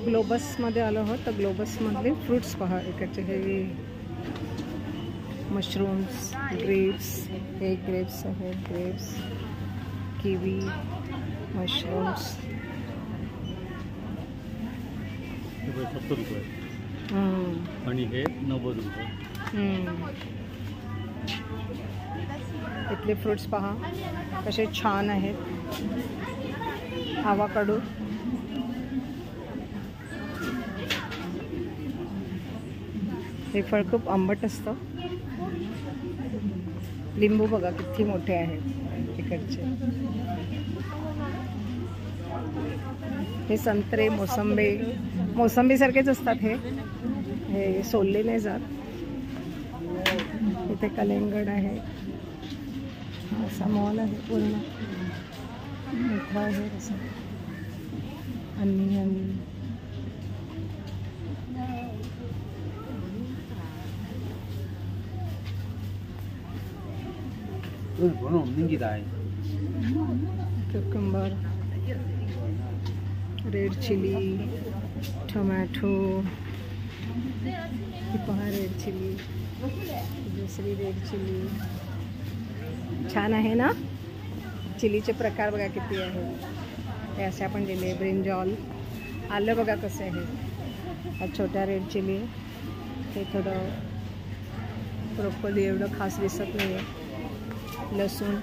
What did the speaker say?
ग्लोबसमध्ये आलो आहोत तर ग्लोबसमधले फ्रूट्स पहा. इकडचे हे मशरूम्स, ग्रेप्स, हे ग्रेप्स आहेत, ग्रेप्स, किवी, मशरूम्स. 70 रुपये आणि हे 90 रुपये. इथले फ्रूट्स पहा कसे छान आहेत. आवाकाडो, हे फळ खूप आंबट असतं. लिंबू बघा किती मोठे आहेत इकडचे. हे संत्रे, मोसंबी सारखेच असतात. हे सोलले नाही जात. इथे कलिंगड आहे. असा मॉल आहे पूर्ण मोठा आहे असं. Onion, cucumber, red chilli, tomato. ही पहा रेड चिली, दुसरी रेड चिली. छान आहे ना. चिलीचे प्रकार बघा किती आहेत. हे असे आपण दिले. ब्रिंजॉल, आलं बघा कसं आहे. हा छोटा रेड चिली. हे थोडं ब्रोकोली एवढं खास दिसत नाही आहे. लसूण,